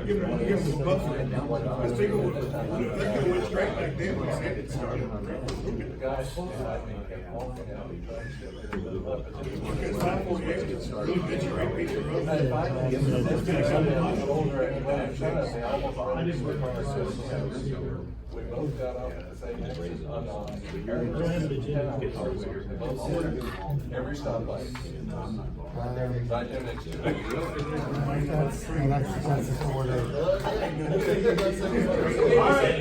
Give them a buffer. Because people would, they could have went straight back then when it started. Because 548 is a great piece of road. We both got off at the same exit. Every stoplight. Right there next to it.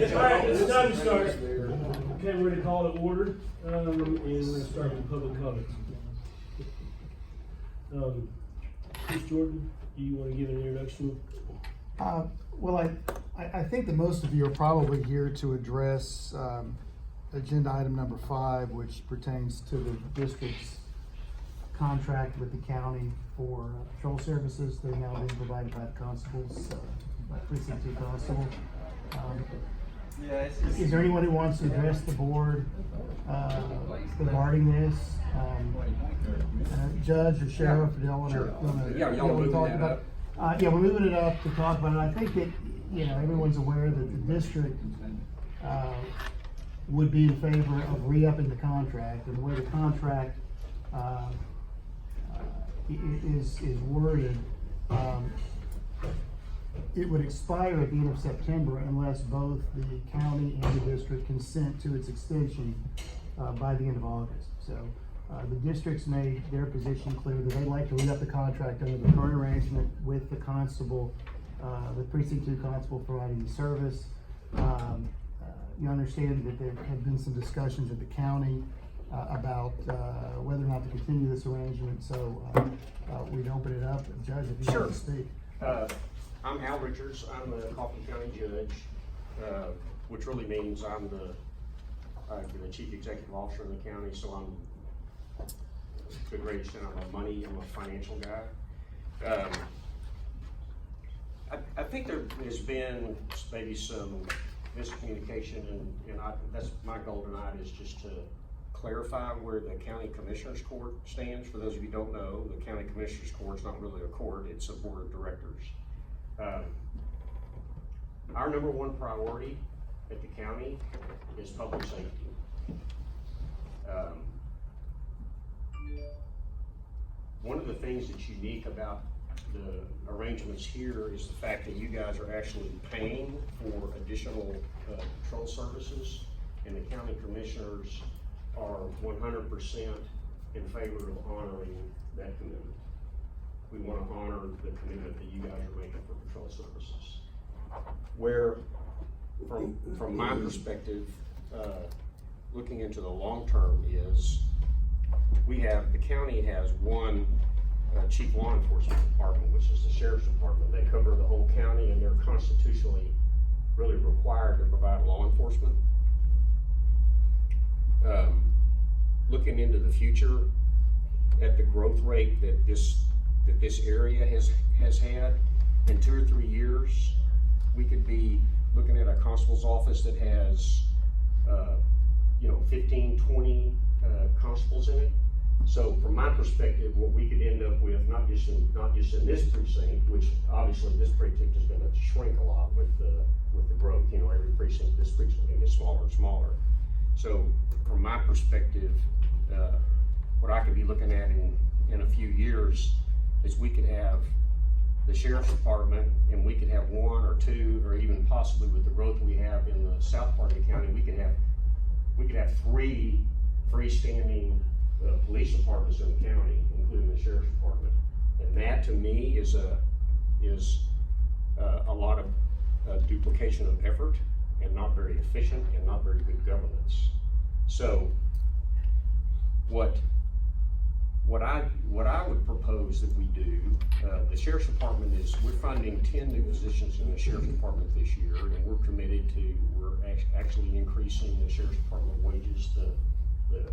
All right, it's time to start. Okay, we're gonna call it order, and we're gonna start with public comments. Chris Jordan, do you wanna give an introduction? Well, I think that most of you are probably here to address agenda item number 5, which pertains to the district's contract with the county for patrol services. They're now being provided by the constables, by Precinct 2 Constable. Is there anyone who wants to address the board regarding this? Judge or sheriff, do y'all want to talk about it? Yeah, we're moving it up to talk about it. I think that, everyone's aware that the district would be in favor of re-upping the contract, and the way the contract is worded, it would expire at the end of September unless both the county and the district consent to its extension by the end of August. So the district's made their position clear that they'd like to re-up the contract under the current arrangement with the constable, with Precinct 2 Constable providing the service. You understand that there have been some discussions at the county about whether or not to continue this arrangement, so we'd open it up. Judge, if you want to speak. I'm Hal Richards. I'm the Kaufman County Judge, which really means I'm the Chief Executive Officer in the county, so I'm, to a great extent, I'm a financial guy. I think there has been maybe some miscommunication, and that's my goal tonight, is just to clarify where the County Commissioners Court stands. For those of you who don't know, the County Commissioners Court is not really a court, it's a board of directors. Our number one priority at the county is public safety. One of the things that's unique about the arrangements here is the fact that you guys are actually paying for additional patrol services, and the county commissioners are 100% in favor of honoring that commitment. We want to honor the commitment that you guys are making for patrol services. Where, from my perspective, looking into the long term, is the county has one chief law enforcement department, which is the sheriff's department. They cover the whole county, and they're constitutionally really required to provide law enforcement. Looking into the future, at the growth rate that this area has had, in 2 or 3 years, we could be looking at a constable's office that has 15, 20 constables in it. So from my perspective, what we could end up with, not just in this precinct, which obviously this precinct is going to shrink a lot with the growth. Every precinct, this precinct is going to get smaller and smaller. So from my perspective, what I could be looking at in a few years is we could have the sheriff's department, and we could have 1 or 2, or even possibly with the growth we have in the south part of the county, we could have 3 freestanding police departments in the county, including the sheriff's department. And that, to me, is a lot of duplication of effort, and not very efficient, and not very good governance. So what I would propose that we do, the sheriff's department we're funding 10 new positions in the sheriff's department this year, and we're actually increasing the sheriff's department wages, the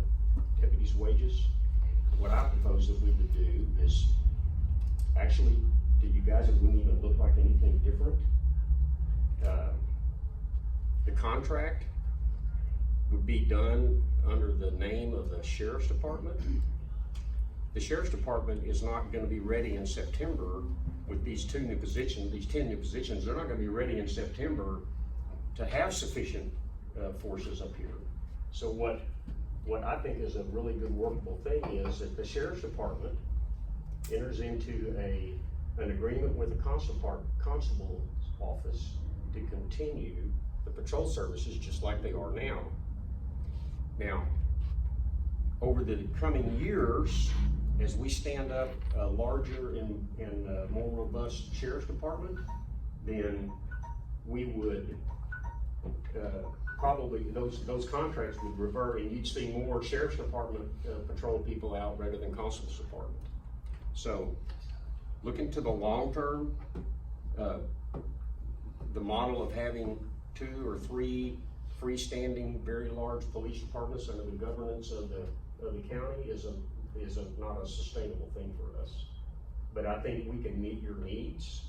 deputies' wages. What I propose that we would do is, actually, to you guys, it wouldn't even look like anything different. The contract would be done under the name of the sheriff's department. The sheriff's department is not going to be ready in September with these 10 new positions, they're not gonna be ready in September to have sufficient forces up here. So what I think is a really good workable thing is that the sheriff's department enters into an agreement with the constable's office to continue the patrol services just like they are now. Now, over the coming years, as we stand up a larger and more robust sheriff's department, then we would probably, those contracts would revert, and you'd see more sheriff's department patrol people out rather than constable's department. So, looking to the long term, the model of having 2 or 3 freestanding, very large police departments under the governance of the county is not a sustainable thing for us. But I think we can meet your needs.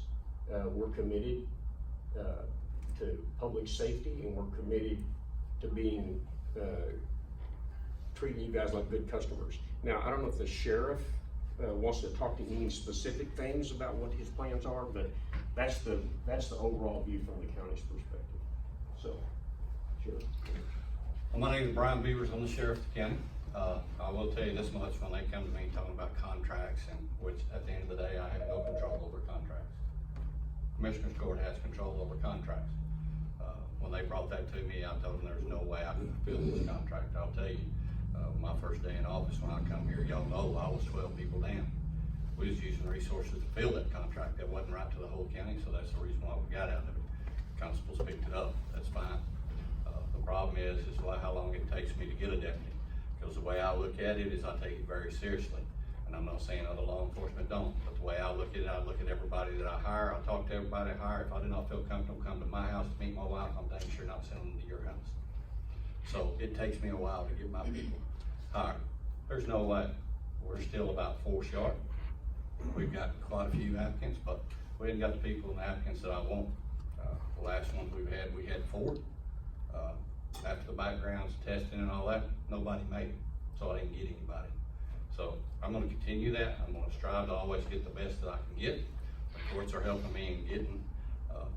We're committed to public safety, and we're committed to being treating you guys like good customers. Now, I don't know if the sheriff wants to talk to any specific things about what his plans are, but that's the overall view from the county's perspective. So, sure. Well, my name is Brian Beavers. I'm the sheriff of the county. I will tell you this much: when they come to me talking about contracts, and which at the end of the day I have no control over contracts. Commissioner's Court has control over contracts. When they brought that to me, I told them there's no way I could fulfill this contract. I'll tell you, my first day in office when I come here, y'all know I was 12 people down. We was using resources to fill that contract. That wasn't right to the whole county, so that's the reason why we got out of it. Constables picked it up. That's fine. The problem is how long it takes me to get a deputy. Because the way I look at it is I take it very seriously. And I'm not saying other law enforcement don't, but the way I look at it, I look at everybody that I hire, I talk to everybody I hire. If I do not feel comfortable come to my house to meet my wife, I'm dang sure not sending them to your house. So it takes me a while to get my people hired. There's no way. We're still about 4 short. We've got quite a few applicants, but we haven't got the people and the applicants that I want. The last ones we had 4. After the backgrounds, testing and all that, nobody made it, so I didn't get anybody. So I'm gonna continue that. I'm gonna strive to always get the best that I can get. The courts are helping me in getting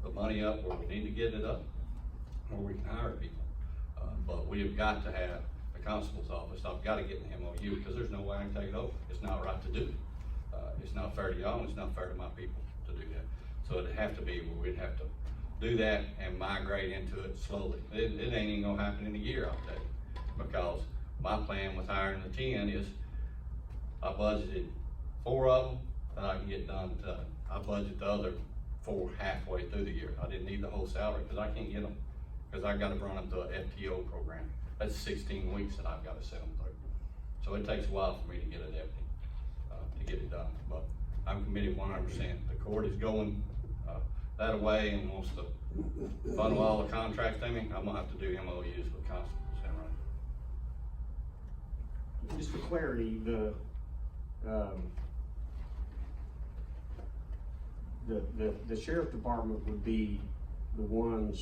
the money up where we need to get it up, where we can hire people. But we have got to have the constable's office. I've got to get an MOU because there's no way I can take it over. It's not right to do it. It's not fair to y'all, and it's not fair to my people to do that. So it'd have to be where we'd have to do that and migrate into it slowly. It ain't even gonna happen in a year, I'll tell you. Because my plan with hiring the 10 is I budgeted 4 of them that I can get done today. I budgeted the other 4 halfway through the year. I didn't need the whole salary because I can't get them, because I've got to run them through an FTO program. That's 16 weeks that I've got to send them through. So it takes a while for me to get a deputy to get it done. But I'm committed 100%. The court is going that away and wants to funnel all the contracts to me. I'm gonna have to do MOUs with constables. Right? Just for clarity, the sheriff department would be the one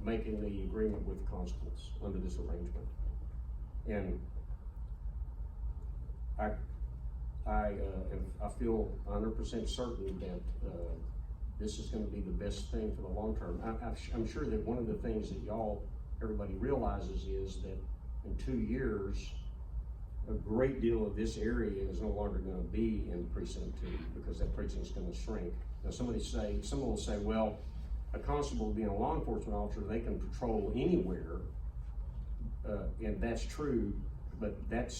making the agreement with the constables under this arrangement. And I feel 100% certain that this is going to be the best thing for the long term. I'm sure that one of the things that everybody realizes is that in 2 years, a great deal of this area is no longer going to be in precinct 2 because that precinct is going to shrink. Now, someone will say, well, a constable being a law enforcement officer, they can patrol anywhere, and that's true, but that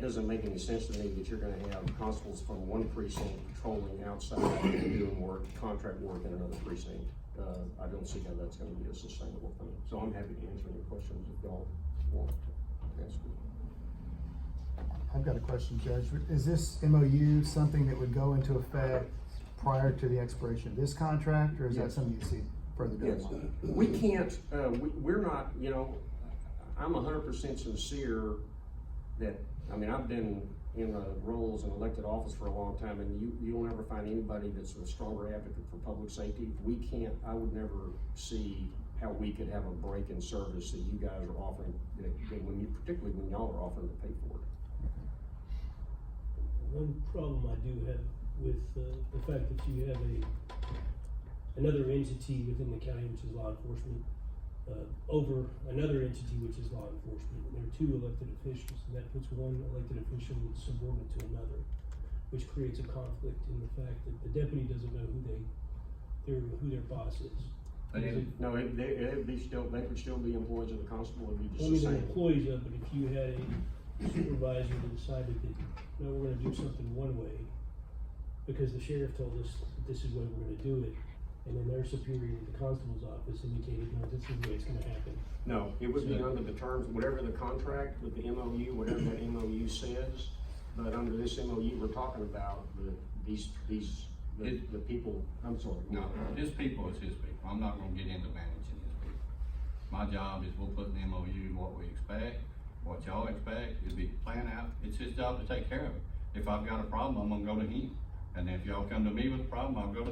doesn't make any sense to me that you're going to have constables from one precinct patrolling outside and doing contract work in another precinct. I don't see how that's going to be a sustainable thing. So I'm happy to answer any questions if y'all want to ask me. I've got a question, Judge. Is this MOU something that would go into effect prior to the expiration of this contract, or is that something you see further down the line? We can't, we're not, I'm 100% sincere that, I've been in roles in elected office for a long time, and you'll never find anybody that's a stronger advocate for public safety. I would never see how we could have a break in service that you guys are offering, particularly when y'all are offering to pay for it. one problem I do have with, the fact that you have another entity within the county, which is law enforcement, over another entity, which is law enforcement. There are two elected officials, and that puts one elected official subordinate to another, which creates a conflict in the fact that the deputy doesn't know who their boss is. No, they would still be employees of the constable, it'd be I just mean, the they're same. employees of, but if you had a supervisor that decided that, no, we're gonna do something one way, because the sheriff told us that this is the way we're gonna do it, and then their superior at the constable's office indicated, no, this is the way it's gonna happen. No, it would be under the terms, whatever the contract with the MOU, whatever that MOU says, but under this MOU, we're talking about the people, I'm sorry. No, his people is his people. I'm not gonna get into managing his people. My job is we'll put in the MOU what we expect, what y'all expect, it'll be planned out. It's his job to take care of it. If I've got a problem, I'm gonna go to him. And if y'all come to me with a problem, I'll go to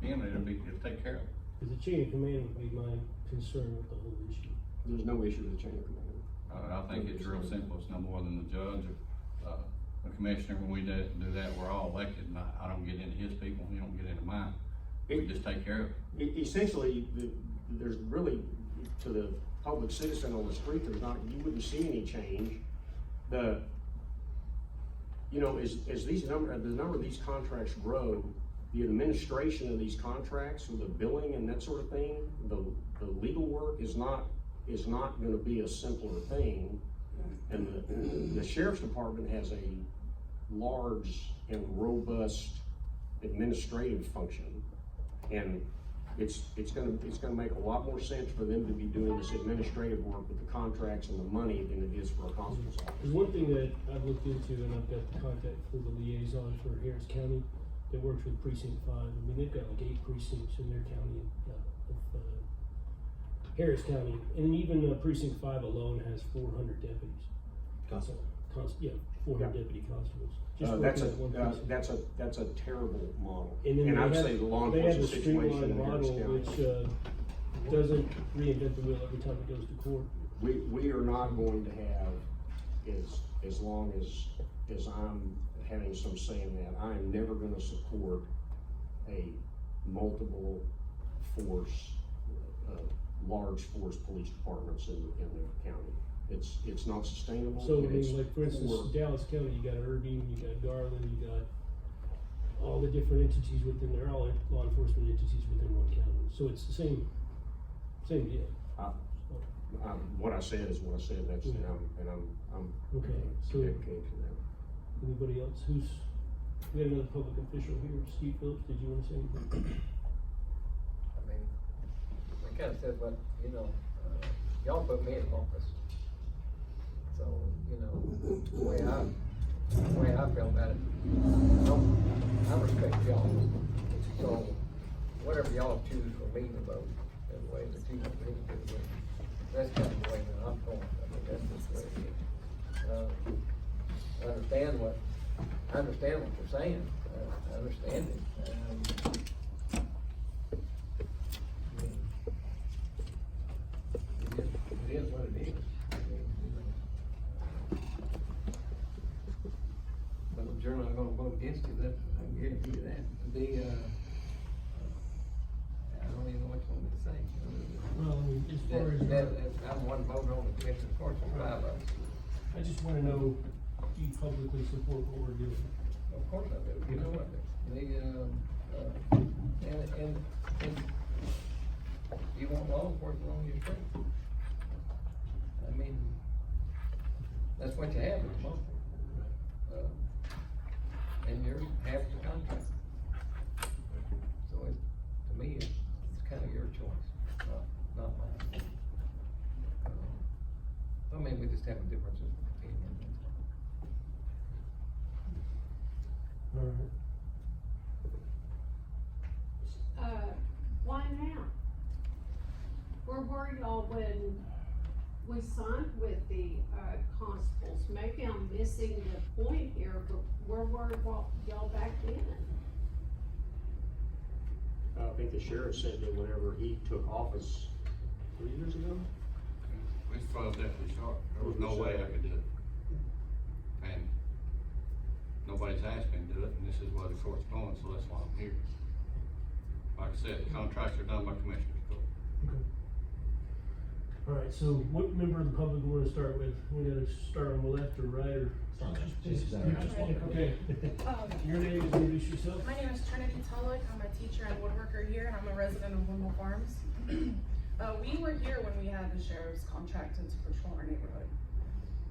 him and it'll take care of it. Because the chain of command would be my concern with the whole issue. There's no issue with the chain of command. I think it's real simple. It's no more than the judge or, the commissioner. When we do that, we're all elected, and I don't get into his people, he don't get into mine. We just take care of it. Essentially, there's really, to the public citizen on the street, you wouldn't see any change. As the number of these contracts grow, the administration of these contracts, or the billing and that sort of thing, the legal work is not gonna be a simpler thing. And the sheriff's department has a large and robust administrative function. And it's gonna make a lot more sense for them to be doing this administrative work with the contracts and the money than it is for a constable's office. There's one thing that I've looked into, and I've got the contact for the liaison for Harris County that works with Precinct 5. I mean, they've got like 8 precincts in their county of Harris County, and even Precinct 5 alone has 400 deputies. Constable. 400 deputy constables. Just That's working at one precinct. a terrible model. And then I would they say have, the law they have a enforcement situation streamlined in Harris model County. which doesn't reinvent the wheel every time it goes to court. We are not going to have, as long as I'm having some say in that, I am never gonna support a multiple force, large force police departments in the county. It's not sustainable. So, I and it's mean, like, for instance, poor. Dallas County, you got Irving, you got Garland, you got all the different entities within there, all law enforcement entities within one county. So it's the same deal. What I said is what I said, that's, Yeah. and I'm Okay, so- dedicated to that. Anybody else? We had another public official here, Steve Phillips, did you wanna say anything? I mean, I kinda said, but, y'all put me in office. So, the way I feel about it, I respect y'all. So, whatever y'all choose for me to vote, that's the way that you want me to do it. That's kind of the way that I'm going. I mean, that's just the way it is. I understand what you're saying. I understand it. It is what it is. But I'm sure not gonna vote against you, that, I can guarantee you that. I don't even know what you want me to say. Well, I mean, as far as, I'm one vote on the commission, of course, there's 5 of us. I just wanna know, do you publicly support what we're doing? Of course I do, you know I do. And you want law enforcement on your street. I mean, that's what you have at the moment. And you're half the contract. So to me, it's kind of your choice, not mine. I mean, we just have a difference of opinion. Alright. Why now? Where were y'all when we signed with the, constables? Maybe I'm missing the point here, but where were y'all back then? I think the sheriff said that whenever he took office 3 years ago. We fell deathly short. There was no way I could do it. And Nobody's asked me to do it, and this is where the court's going, so that's why I'm here. Like I said, contracts are done by commissioners court. Okay. Alright, so what member of the public we wanna start with? We gotta start on the left or right or? Okay. Your name, introduce yourself. My name is Trinity Tulloch. I'm a teacher and woodworker here, and I'm a resident of Windmill Farms. We were here when we had the sheriff's contracted to patrol our neighborhood.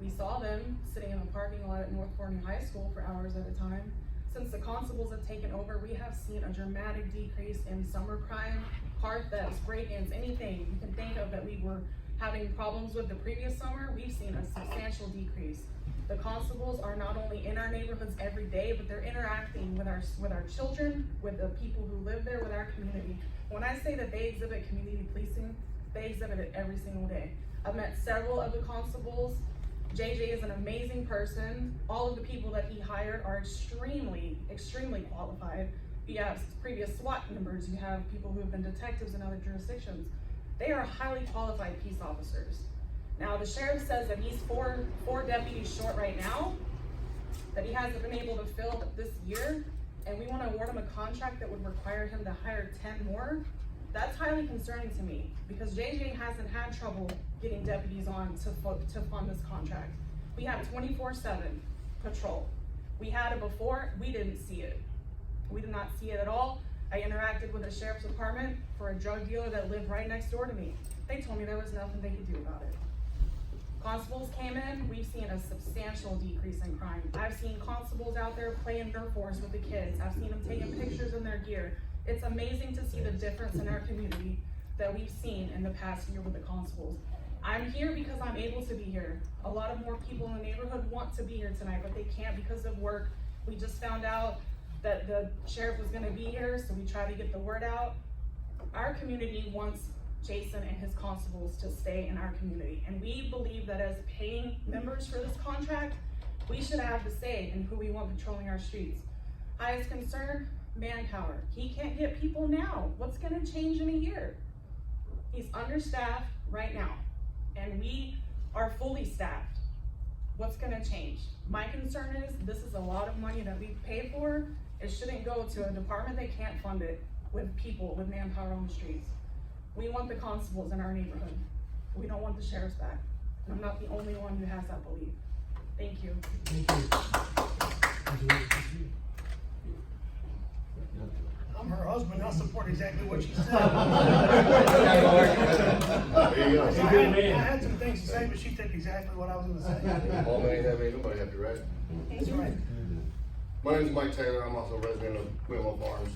We saw them sitting in the parking lot at North Forney High School for hours at a time. Since the constables have taken over, we have seen a dramatic decrease in summer crime, car thefts, break-ins, anything you can think of that we were having problems with the previous summer. We've seen a substantial decrease. The constables are not only in our neighborhoods every day, but they're interacting with our children, with the people who live there, with our community. When I say that they exhibit community policing, they exhibit it every single day. I've met several of the constables. JJ is an amazing person. All of the people that he hired are extremely, extremely qualified. You have previous SWAT members, you have people who have been detectives in other jurisdictions. They are highly qualified peace officers. Now, the sheriff says that he's four deputies short right now, that he hasn't been able to fill this year, and we want to award him a contract that would require him to hire 10 more. That's highly concerning to me, because JJ hasn't had trouble getting deputies on to fund this contract. We have 24/7 patrol. We had it before, we didn't see it. We did not see it at all. I interacted with the sheriff's department for a drug dealer that lived right next door to me. They told me there was nothing they could do about it. Constables came in, we've seen a substantial decrease in crime. I've seen constables out there playing Nerf wars with the kids. I've seen them taking pictures in their gear. It's amazing to see the difference in our community that we've seen in the past year with the constables. I'm here because I'm able to be here. A lot of more people in the neighborhood want to be here tonight, but they can't because of work. We just found out that the sheriff was gonna be here, so we tried to get the word out. Our community wants Jason and his constables to stay in our community, and we believe that as paying members for this contract, we should have the say in who we want patrolling our streets. Highest concern, manpower. He can't get people now. What's gonna change in a year? He's understaffed right now, and we are fully staffed. What's gonna change? My concern is this is a lot of money that we pay for. It shouldn't go to a department that can't fund it with people, with manpower on the streets. We want the constables in our neighborhood. We don't want the sheriffs back. And I'm not the only one who has that belief. Thank you. Thank you. I'm her husband, I support exactly what she said. There you go. I had some things to say, but she took exactly what I was gonna say. All man have nobody happy, right? That's right. My name is Mike Taylor. I'm also a resident of Windmill Farms.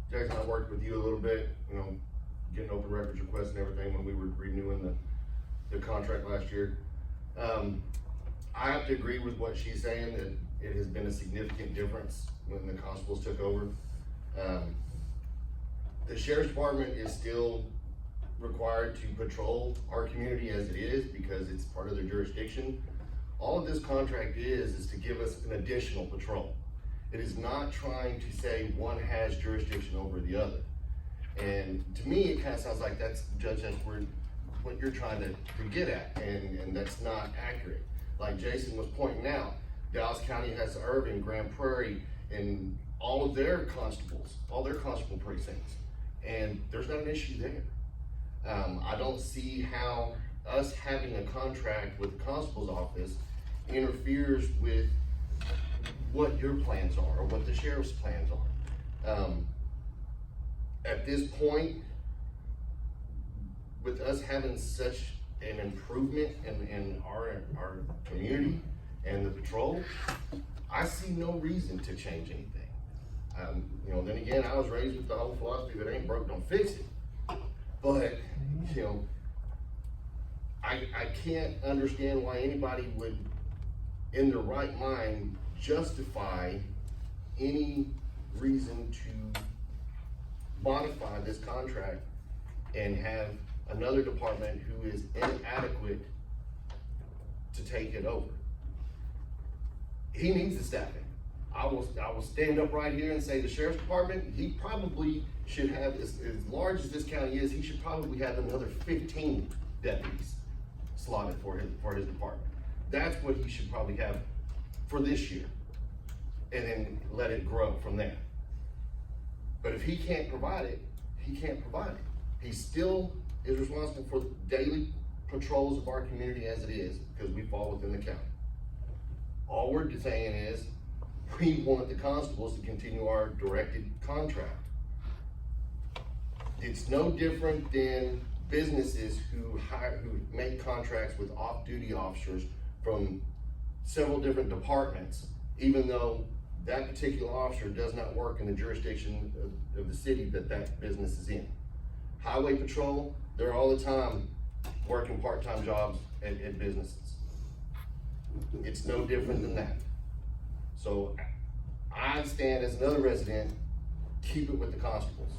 Jason, I worked with you a little bit, getting open records requests and everything when we were renewing the contract last year. I have to agree with what she's saying, that it has been a significant difference when the constables took over. The sheriff's department is still required to patrol our community as it is because it's part of their jurisdiction. All of this contract is to give us an additional patrol. It is not trying to say one has jurisdiction over the other. And to me, it kind of sounds like that's, Judge, that's what you're trying to get at, and that's not accurate. Like Jason was pointing out, Dallas County has Irving, Grand Prairie, and all of their constables, all their constable precincts, and there's not an issue there. I don't see how us having a contract with the constable's office interferes with what your plans are or what the sheriff's plans are. At this point, with us having such an improvement in our community and the patrol, I see no reason to change anything. Then again, I was raised with the whole philosophy that ain't broke, don't fix it. But, I can't understand why anybody would, in their right mind, justify any reason to modify this contract and have another department who is inadequate to take it over. He needs the staffing. I will stand up right here and say the sheriff's department, he probably should have, as large as this county is, he should probably have another 15 deputies slotted for his department. That's what he should probably have for this year. and then let it grow from there. But if he can't provide it, he can't provide it. He still is responsible for the daily patrols of our community as it is, because we fall within the county. All we're saying is, we want the constables to continue our directed contract. It's no different than businesses who make contracts with off-duty officers from several different departments, even though that particular officer does not work in the jurisdiction of the city that that business is in. Highway patrol, they're all the time working part-time jobs at businesses. It's no different than that. So I stand as another resident, keep it with the constables.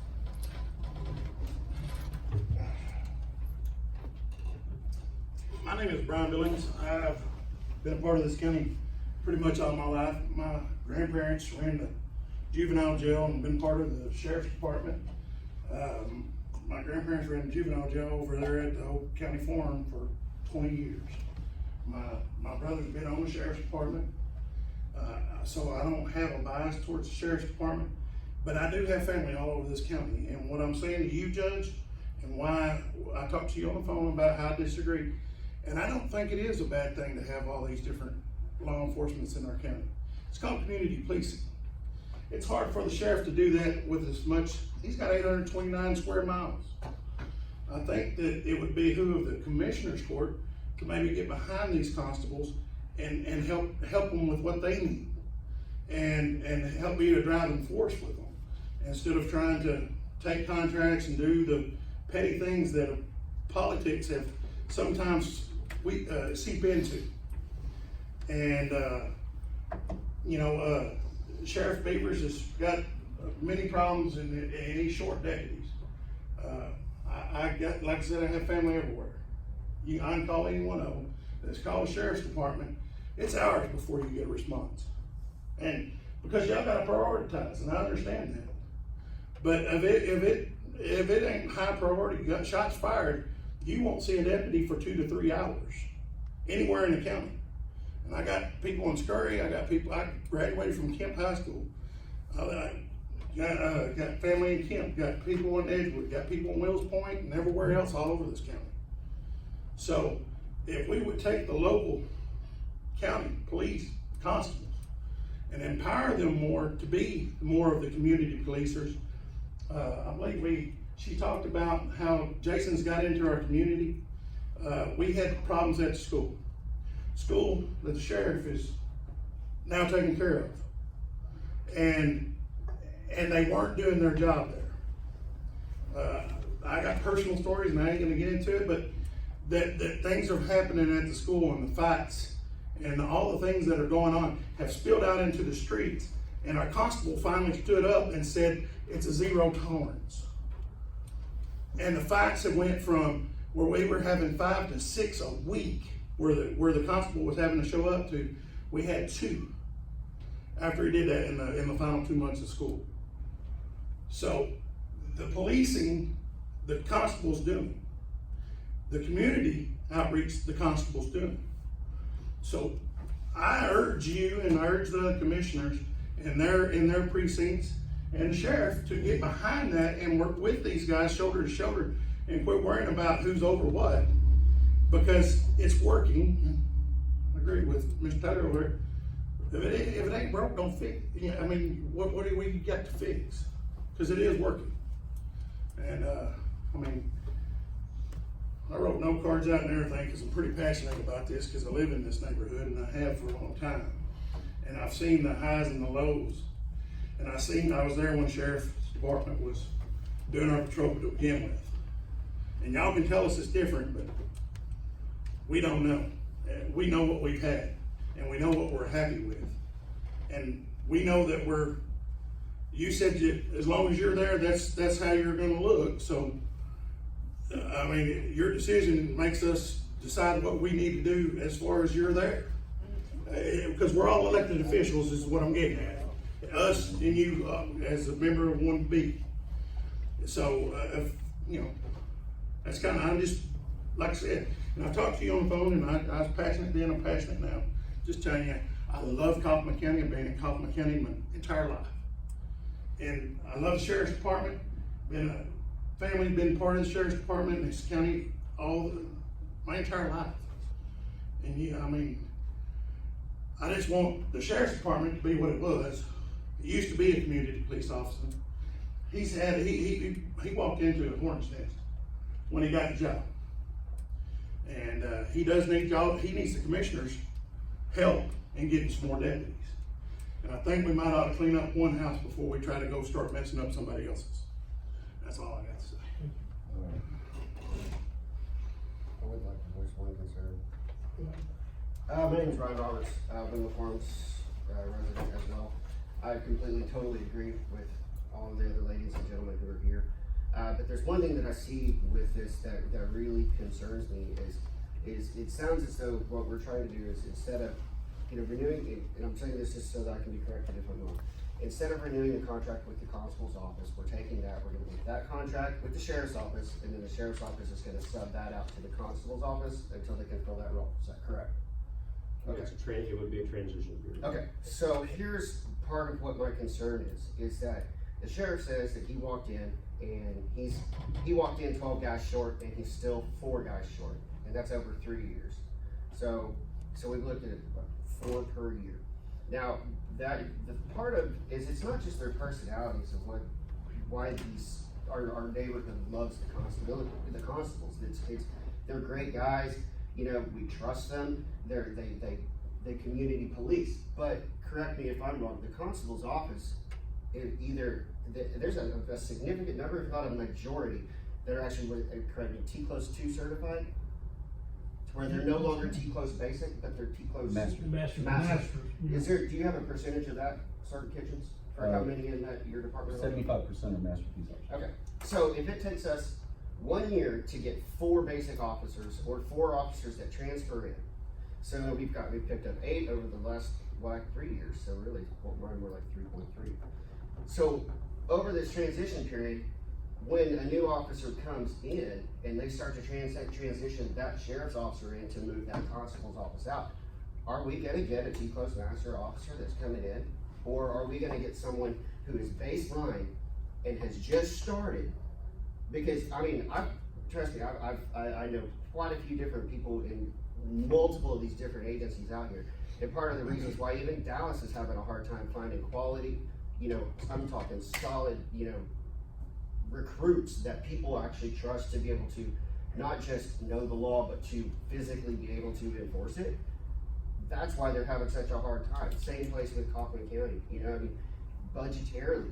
My name is Brian Billings. I've been a part of this county pretty much all my life. My grandparents ran the juvenile jail and been part of the sheriff's department. My grandparents ran the juvenile jail over there at the old county farm for 20 years. My brother's been on the sheriff's department, so I don't have a bias towards the sheriff's department, but I do have family all over this county. And what I'm saying to you, Judge, and why I talked to you on the phone about how I disagree, and I don't think it is a bad thing to have all these different law enforcements in our county. It's called community policing. It's hard for the sheriff to do that with as much, he's got 829 square miles. I think that it would behoove the commissioner's court to maybe get behind these constables and help them with what they need. And help be a driving force with them, instead of trying to take contracts and do the petty things that politics have sometimes seep into. And Sheriff Beavers has got many problems in his short days. I got, like I said, I have family everywhere. I can call any one of them. Let's call the sheriff's department. It's hours before you get a response. And because y'all gotta prioritize, and I understand that. But if it ain't high priority, you got shots fired, you won't see a deputy for 2 to 3 hours anywhere in the county. And I got people in Scurry, I graduated from Kemp High School. I got family in Kemp, got people in Edgewood, got people in Wills Point, and everywhere else all over this county. So if we would take the local county police constables and empower them more to be more of the community policers. I believe she talked about how Jason's got into our community. We had problems at the school that the sheriff is now taking care of. And they weren't doing their job there. I got personal stories and I ain't gonna get into it, but that things are happening at the school, and the fights and all the things that are going on have spilled out into the streets. And our constable finally stood up and said, it's a zero tolerance. And the fights have went from where we were having 5 to 6 a week, where the constable was having to show up to, we had 2 after he did that in the final 2 months of school. So the policing, the constable's doing. The community outreach, the constable's doing. So I urge you and I urge the commissioners in their precincts and the sheriff to get behind that and work with these guys shoulder to shoulder and quit worrying about who's over what, because it's working. I agree with Mr. Taylor over there. If it ain't broke, don't fix it. I mean, what do we got to fix? Because it is working. And I wrote note cards out and everything because I'm pretty passionate about this, because I live in this neighborhood and I have for a long time. And I've seen the highs and the lows. And I was there when the sheriff's department was doing our patrol to begin with. And y'all can tell us it's different, but we don't know. We know what we've had, and we know what we're happy with. And we know that you said that as long as you're there, that's how you're gonna look. So, I mean, your decision makes us decide what we need to do as far as you're there. Because we're all elected officials is what I'm getting at. Us and you as a member of 1B. So, that's kind of, I'm just, like I said, and I talked to you on the phone, and I was passionate then, I'm passionate now. Just telling you, I love Kaufman County, I've been in Kaufman County my entire life. And I love the sheriff's department, been a family, been part of the sheriff's department in this county my entire life. And yeah, I mean, I just want the sheriff's department to be what it was. It used to be a community police officer. He walked into a hornet's nest when he got the job. And he does need he needs the commissioner's help in getting some more deputies. And I think we might ought to clean up one house before we try to go start messing up somebody else's. That's all I got to say. I would like to voice one concern. My name is Ryan Roberts, Windmill Farms resident as well. I completely, totally agree with all of the other ladies and gentlemen who are here. But there's one thing that I see with this that really concerns me is it sounds as though what we're trying to do is instead of renewing, and I'm saying this just so that I can be corrected if I'm wrong. Instead of renewing the contract with the constable's office, we're taking that, we're gonna leave that contract with the sheriff's office, and then the sheriff's office is gonna sub that out to the constable's office until they can fill that role. Is that correct? Okay. It would be a transition period. Okay, so here's part of what my concern is that the sheriff says that he walked in and he walked in 12 guys short and he's still 4 guys short, and that's over 3 years. So we've looked at what, 4 per year. Now, the part of is it's not just their personalities of why our neighborhood loves the constables. It's they're great guys. We trust them. They community police. But correct me if I'm wrong. The constable's office, there's a significant number, if not a majority, that are actually T-Close 2 certified. Where they're no longer T-Close basic, but they're T-Close Master. Do you have a percentage of that, Sergeant Kitchens, for how many in your department? 75% are master police officers. Okay, so if it takes us 1 year to get 4 basic officers or 4 officers that transfer in, so we've picked up 8 over the last 3 years, so really we're like 3.3. So over this transition period, when a new officer comes in and they start to transition that sheriff's officer in to move that constable's office out, are we gonna get a T-Close master officer that's coming in? Or are we gonna get someone who is baseline and has just started? Because, trust me, I know quite a few different people in multiple of these different agencies out here. And part of the reasons why even Dallas is having a hard time finding quality, I'm talking solid, recruits that people actually trust to be able to not just know the law, but to physically be able to enforce it. That's why they're having such a hard time. Same place with Kaufman County, budgetarily,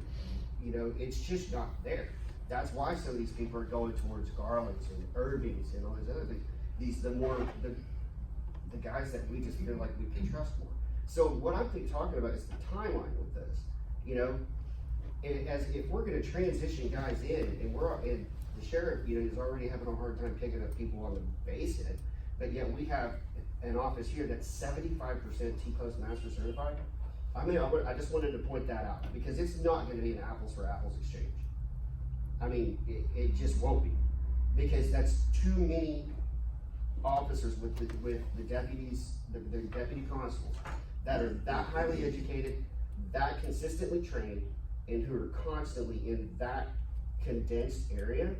it's just not there. That's why some of these people are going towards Garland's and Irving's and all these other things. The guys that we just feel like we can trust more. So what I'm talking about is the timeline with this, as if we're gonna transition guys in and the sheriff, is already having a hard time picking up people on the base end, but yet we have an office here that's 75% T-Close master certified. I just wanted to point that out because it's not gonna be an apples for apples exchange. It just won't be, because that's too many officers with the deputies, the deputy constables that are that highly educated, that consistently trained, and who are constantly in that condensed area.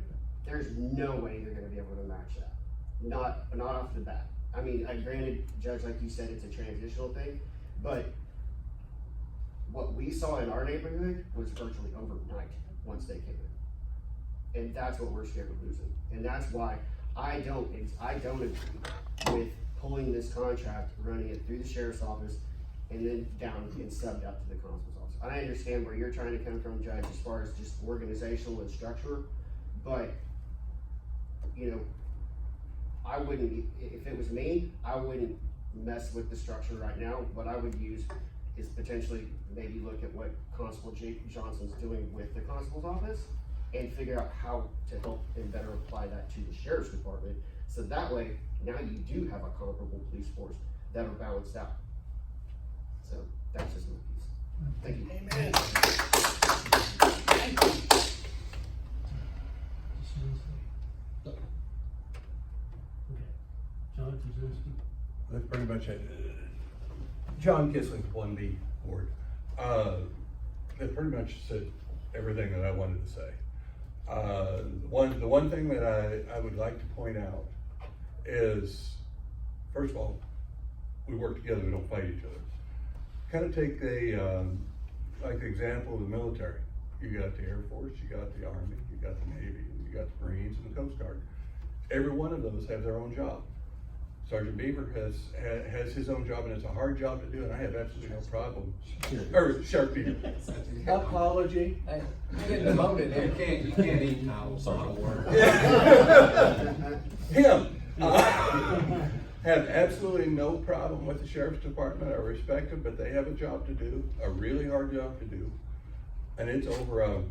There's no way they're gonna be able to match that. Not off the bat. Granted, Judge, like you said, it's a transitional thing, but what we saw in our neighborhood was virtually overnight once they came in. And that's what we're scared of losing. And that's why I don't agree with pulling this contract, running it through the sheriff's office, and then down and subbed up to the constable's office. I understand where you're trying to come from, Judge, as far as just organizational and structure, but, I wouldn't, if it was me, I wouldn't mess with the structure right now. What I would use is potentially maybe look at what Constable Johnson's doing with the constable's office and figure out how to help and better apply that to the sheriff's department. So that way, now you do have a comparable police force that are balanced out. So that's just my piece. Thank you. Amen. Thank you. Okay. John, if you want to speak. That's pretty much it. John Kissling, 1B Board. That pretty much said everything that I wanted to say. The one thing that I would like to point out is, first of all, we work together, we don't fight each other. Kind of take like the example of the military. You got the Air Force, you got the Army, you got the Navy, you got the Marines and the Coast Guard. Every one of those have their own job. Sergeant Beaver has his own job, and it's a hard job to do, and I have absolutely no problem. Or Sheriff Beaver. Apology. Hey, you getting demoted here. You can't eat now, Sergeant Ward. Him. Have absolutely no problem with the Sheriff's Department. I respect them, but they have a job to do, a really hard job to do, and it's over a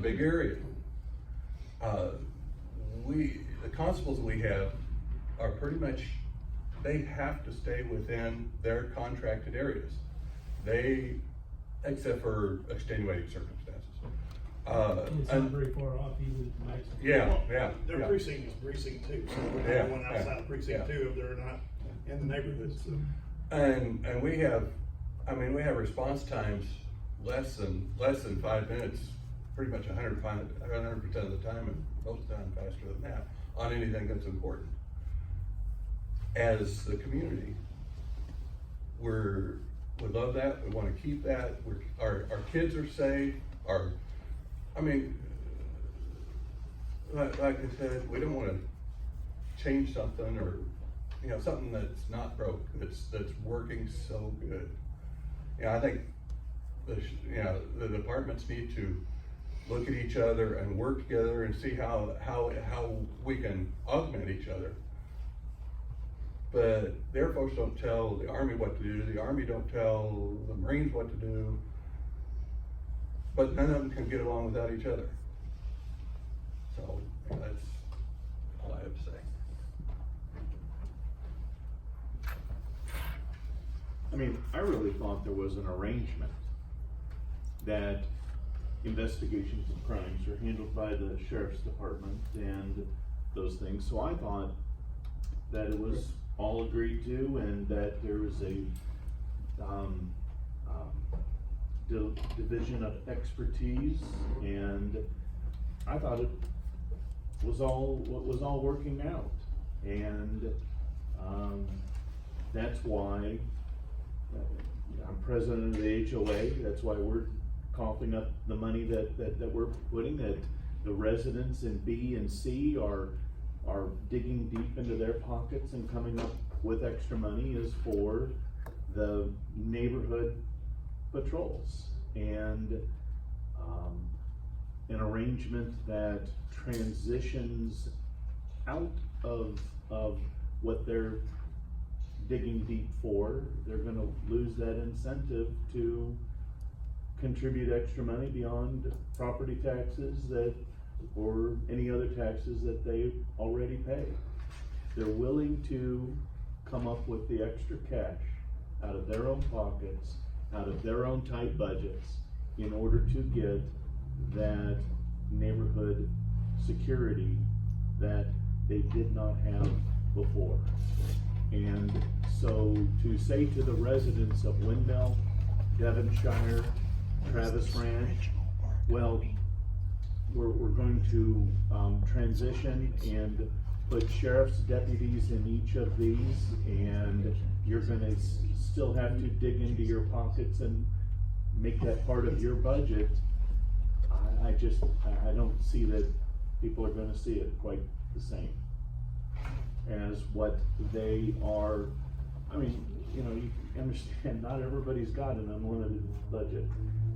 big area. The constables we have are pretty much, they have to stay within their contracted areas. Except for extenuating circumstances. It's not very far off either at the maximum. Yeah. Their precinct is precinct 2, so we're Yeah, not going outside yeah, of precinct yeah. 2 if they're not in the neighborhood, so. And we have response times less than 5 minutes, pretty much 100% of the time, and most of the time faster than that, on anything that's important. As the community, we love that, we wanna keep that, our kids are safe, like I said, we don't wanna change something or, something that's not broke, that's working so good. I think the departments need to look at each other and work together and see how we can augment each other. But the Air Force don't tell the Army what to do, the Army don't tell the Marines what to do, but none of them can get along without each other. So that's all I have to say. I mean, I really thought there was an arrangement that investigations of crimes are handled by the Sheriff's Department and those things, so I thought that it was all agreed to and that there was a division of expertise, and I thought it was all working out, and that's why I'm president of the HOA. That's why we're coughing up the money that we're putting, that the residents in B and C are digging deep into their pockets and coming up with extra money is for the neighborhood patrols, and an arrangement that transitions out of what they're digging deep for. They're gonna lose that incentive to contribute extra money beyond property taxes or any other taxes that they already pay. They're willing to come up with the extra cash out of their own pockets, out of their own tight budgets, in order to get that neighborhood security that they did not have before. And so to say to the residents of Windmill, Devonshire, Travis Ranch, well, we're going to transition and put sheriff's deputies in each of these, and you're gonna still have to dig into your pockets and make that part of your budget. I don't see that people are gonna see it quite the same as what they are. I mean, you understand, not everybody's got an unlimited budget,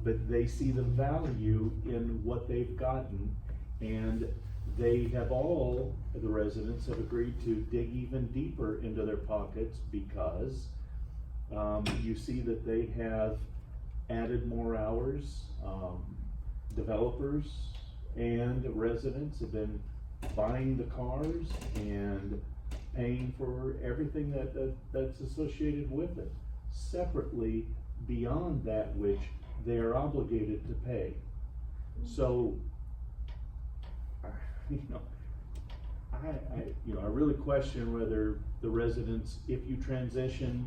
but they see the value in what they've gotten, and they have the residents have agreed to dig even deeper into their pockets, because you see that they have added more hours. Developers and residents have been buying the cars and paying for everything that's associated with it, separately beyond that which they are obligated to pay. So, I really question whether the residents, if you transition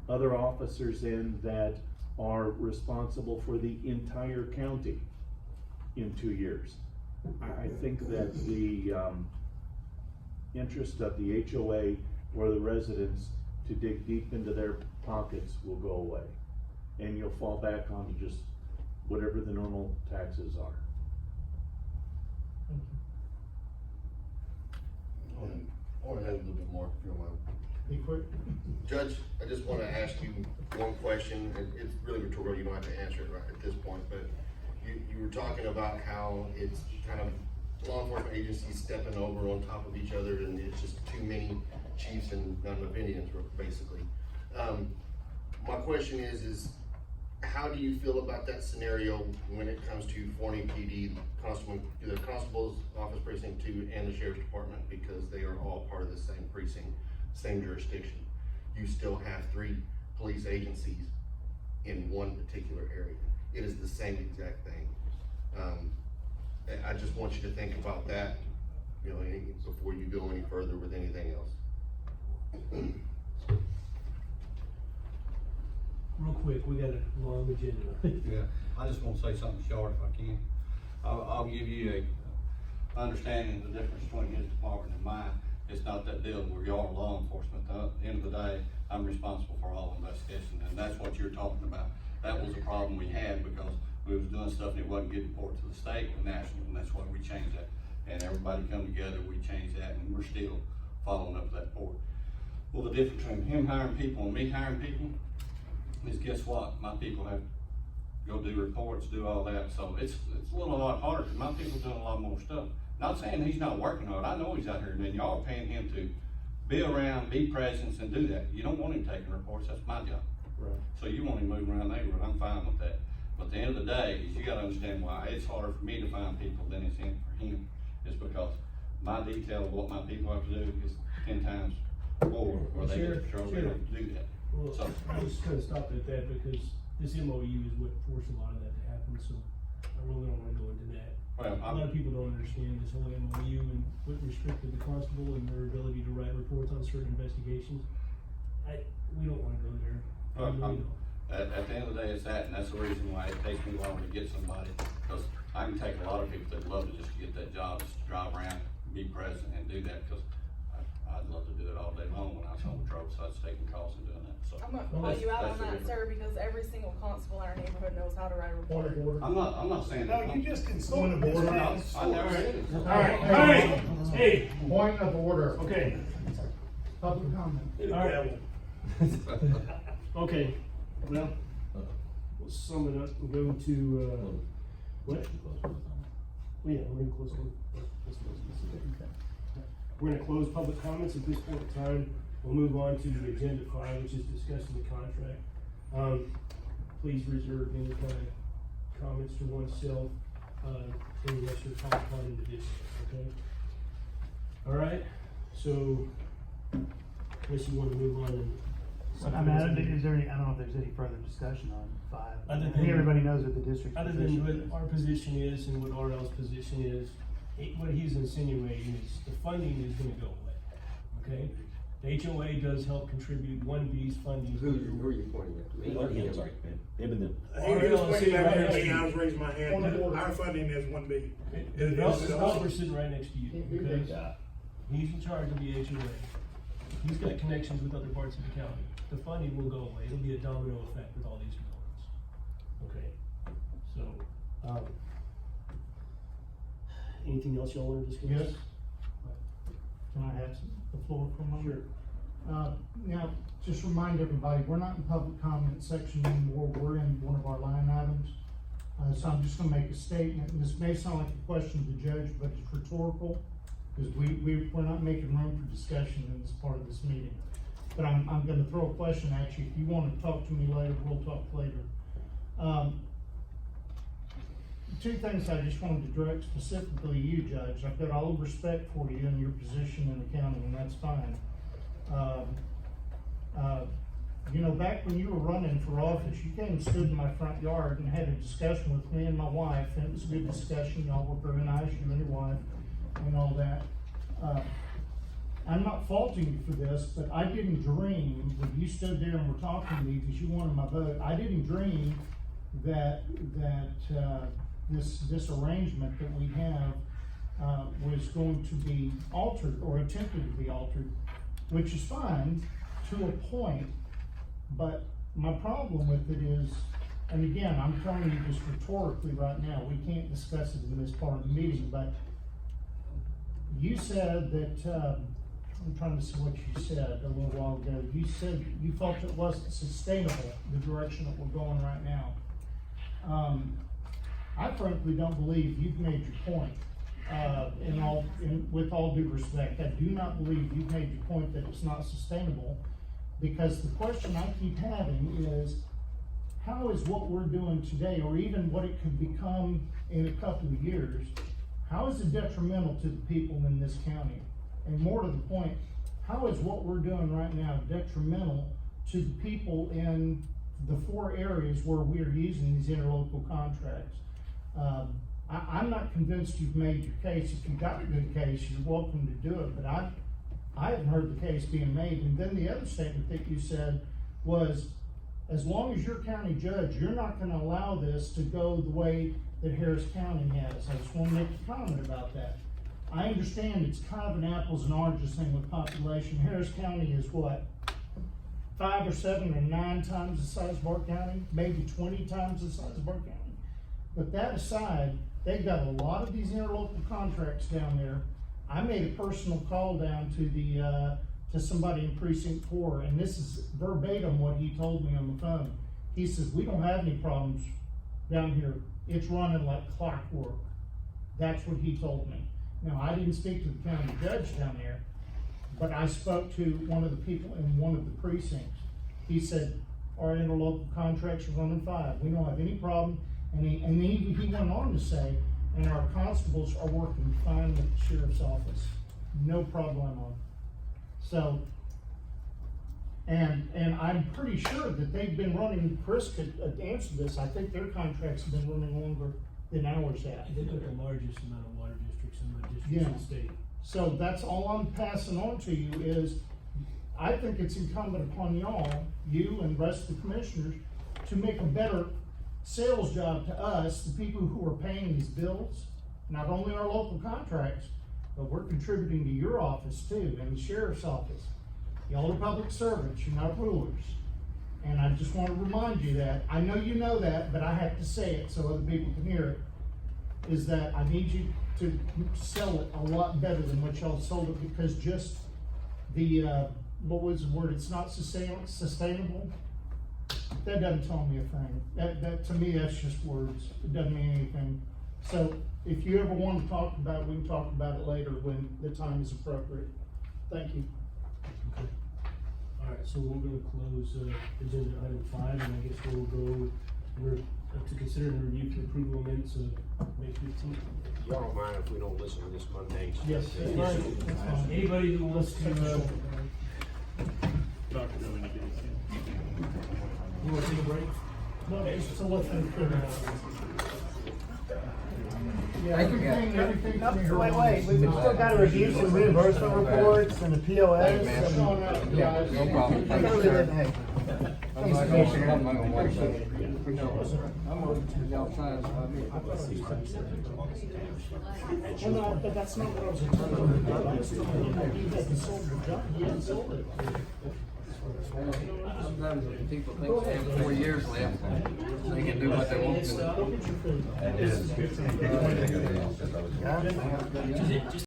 other officers in that are responsible for the entire county in 2 years. I think that the, interest of the HOA or the residents to dig deep into their pockets will go away. And you'll fall back on just whatever the normal taxes are. I wanna add a little bit more, if you don't mind. Be quick. Judge, I just wanna ask you one question, and it's really rhetorical, you don't have to answer it right at this point, but you were talking about how it's kind of law enforcement agencies stepping over on top of each other, and it's just too many chiefs and not enough Indians, basically. My question is how do you feel about that scenario when it comes to Forney PD, the Constable's Office Precinct 2 and the Sheriff's Department, because they are all part of the same precinct, same jurisdiction? You still have 3 police agencies in one particular area. It is the same exact thing. I just want you to think about that, you know, before you go any further with anything else. Real quick, we got a long agenda. Yeah, I just wanna say something short if I can. I'll give you a understanding of the difference between his department and mine. It's not that deal where y'all are law enforcement. At the end of the day, I'm responsible for all investigation, and that's what you're talking about. That was a problem we had because we was doing stuff and it wasn't getting reported to the state and national, and that's why we changed that. And everybody come together, we changed that, and we're still following up that board. Well, the difference between him hiring people and me hiring people is, guess what? My people have to go do reports, do all that, so it's a little lot harder, because my people doing a lot more stuff. Not saying he's not working hard, I know he's out here, and then y'all are paying him to be around, be present, and do that. You don't want him taking reports, that's my job. Right. So you want him moving around the neighborhood, I'm fine with that. But at the end of the day, is you gotta understand why it's harder for me to find people than it's for him. It's because my detail of what my people have to do is 10 times more, where they get patrol, they don't do that. Well, So- I'm just gonna stop at that because this MOU is what forced a lot of that to happen, so I really don't wanna go into that. Well, A lot of people don't understand this whole MOU and what restricted the constable and their ability to write reports on certain investigations. We don't wanna go there. I really don't. At the end of the day, it's that, and that's the reason why it takes me longer to get somebody, because I can take a lot of people that love to just get that job, just to drive around, be present and do that, because I'd love to do it all day long when I was on patrol, so I was taking calls and doing that, so. I'm gonna call you out on that's the that, difference. sir, because every single constable in our neighborhood knows how to write a report. I'm not saying that. just Point of order. I never said it. Alright, hey, Point of order. okay, Public comment. alright. Okay, well, we'll sum it up and go to, what? Well, yeah, we're gonna close. We're gonna close public comments at this point in time. We'll move on to agenda 5, which is discussing the contract. Please reserve any kind of comments to oneself, unless you're called upon individually, okay? Alright, so, unless you wanna move on and. I mean, I don't know if there's any further discussion on 5. Other I than- think everybody knows what the district's Other position than is. what our position is and what RL's position is, what he's insinuating is the funding is gonna go away, okay? The HOA does help contribute 1B's funding. Who are you pointing at? Me? I'm sorry, man. Him and them. He was pointing Right at next me, to and I you. was raising my hand. Point of order. Our funding is 1B. The developer's sitting right next to you, okay? He's in charge of the HOA. He's got connections with other parts of the county. The funding will go away. It'll be a domino effect with all these developments. Okay, so, anything else y'all wanna discuss? Yes. Can I have the floor for a moment? Now, just remind everybody, we're not in public comment section anymore, we're in one of our line items. So I'm just gonna make a statement, and this may sound like a question to the judge, but it's rhetorical, because we're not making room for discussion in this part of this meeting. But I'm gonna throw a question at you, if you wanna talk to me later, we'll talk later. Two things I just wanted to direct specifically you, Judge. I've got all the respect for you and your position in the county, and that's fine. You know, back when you were running for office, you came and stood in my front yard and had a discussion with me and my wife, and it was a good discussion. Y'all were very nice, you and your wife, and all that. I'm not faulting you for this, but I didn't dream, when you stood there and were talking to me because you wanted my vote, I didn't dream that this arrangement that we have, was going to be altered or attempted to be altered, which is fine to a point, but my problem with it is, and again, I'm telling you this rhetorically right now, we can't discuss it in this part of the meeting, but you said that, I'm trying to see what you said a little while ago. You said you felt it wasn't sustainable, the direction that we're going right now. I frankly don't believe you've made your point. With all due respect, I do not believe you've made your point that it's not sustainable, because the question I keep having is, how is what we're doing today, or even what it could become in a couple of years, how is it detrimental to the people in this county? And more to the point, how is what we're doing right now detrimental to the people in the 4 areas where we are using these interlocal contracts? I'm not convinced you've made your case. If you've got a good case, you're welcome to do it, but I haven't heard the case being made. And then the other statement that you said was, as long as you're county judge, you're not gonna allow this to go the way that Harris County has. I just wanna make a comment about that. I understand it's kind of an apples and oranges thing with population. Harris County is what? 5 or 7 or 9 times the size of our county, maybe 20 times the size of our county. But that aside, they've got a lot of these interlocal contracts down there. I made a personal call down to somebody in precinct 4, and this is verbatim what he told me on the phone. He says, we don't have any problems down here. It's running like clockwork. That's what he told me. Now, I didn't speak to the county judge down there, but I spoke to one of the people in one of the precincts. He said, our interlocal contracts are running fine. We don't have any problem. And he went on to say, and our constables are working fine with the sheriff's office. No problem. So, and I'm pretty sure that they've been running, Chris could answer this, I think their contracts have been running longer than ours have. They've got the largest amount of water districts in the districts in the state. So that's all I'm passing on to you is, I think it's incumbent upon y'all, you and the rest of the commissioners, to make a better sales job to us, the people who are paying these bills, not only our local contracts, but we're contributing to your office too, and the sheriff's office. Y'all are public servants, you're not rulers. And I just want to remind you that, I know you know that, but I have to say it so other people can hear it, is that I need you to sell it a lot better than what y'all sold it, because just the, what was the word, it's not sustainable. That doesn't tell me a thing. That to me, that's just words. It doesn't mean anything. So if you ever want to talk about it, we can talk about it later when the time is appropriate. Thank you. Okay. All right, so we're gonna close, agenda item 5, and I guess we're to consider and review for approval minutes of May 15th. Y'all don't mind if we don't listen to this Monday? Yes, that's fine. That's fine. Anybody who wants to, you wanna take a break? No, it's to let them clear it out. Yeah, Thank you, everything. Wait, we've still got to review some reimbursement reports and the POS. Hey, man. Yeah, no problem. I thought we didn't, hey. I'm not gonna watch that. I'm on y'all sides. Well, no, but that's not what I was talking about. I was talking about you had sold the job, you hadn't sold it. Sometimes when people think they have 4 years left, they can do what they want to. Look at your food. Yeah.